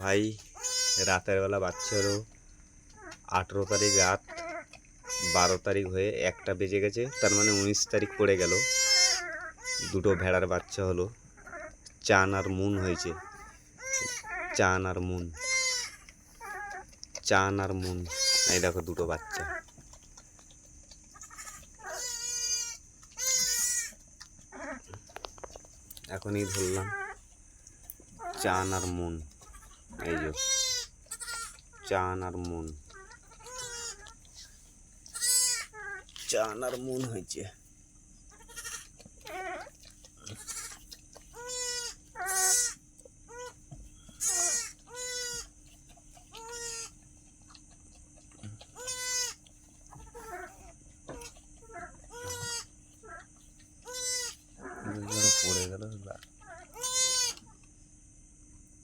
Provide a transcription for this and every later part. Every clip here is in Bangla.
ভাই রাতের বেলা বাচ্চা হলো 18 তারিখ রাত 12 তারিখ হয়ে 1টা বেজে গেছে, তার মানে 19 তারিখ পড়ে গেল। দুটো ভেড়ার বাচ্চা হলো, চান আর মুন হয়েছে। চান আর মুন, চান আর মুন, এই দেখো দুটো বাচ্চা। এখনই ধরলাম চান আর মুন, এই যে চান আর মুন, চান আর মুন হয়েছে। পড়ে গেল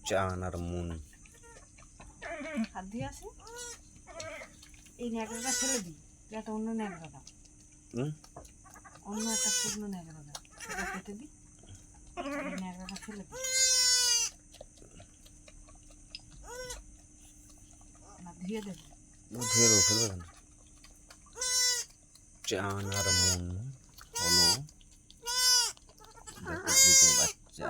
চান আর মুন। হাত দিয়ে আসে এই ন্যাকড়াটা ফেলে দিই, একটা অন্য ন্যাকড়াটা, অন্য একটা শুকনো ন্যাকড়াটা সেটা কেটে দিই, ন্যাকড়াটা ফেলে দিই না, ধুয়ে দেবো। ধুয়ে দেবো, ফেলবে কেন? চান আর মুন হলো দুটো বাচ্চা।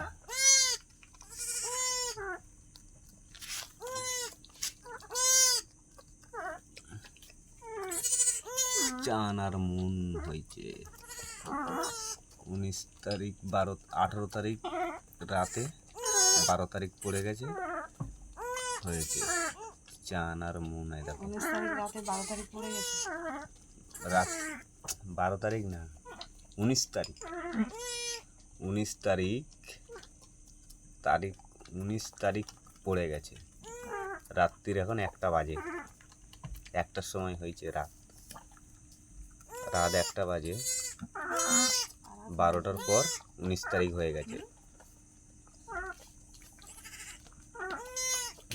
চান আর মুন হয়েছে 19 তারিখ 18 তারিখ রাতে 12 তারিখ পড়ে গেছে, হয়েছে চান আর মুন। এই দেখো 19 তারিখ রাতে 12 তারিখ পড়ে গেছে, রাত 12 তারিখ না 19 তারিখ, 19 তারিখ 19 তারিখ পড়ে গেছে। রাত্রির এখন 1টা বাজে, 1টার সময় হয়েছে, রাত 1টা বাজে, 12টার পর 19 তারিখ হয়ে গেছে।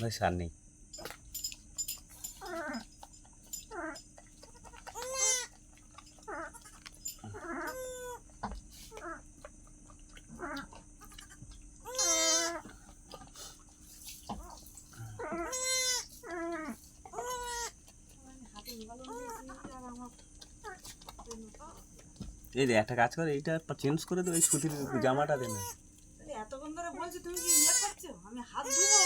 ভাই সার নেই। এই যে একটা কাজ করে, এইটা চেঞ্জ করে দেবো, এই সুতির জামাটা দেন। এতক্ষণ ধরে বলছি, তুমি কি ইয়ে করছো? আমি হাত ধুবো।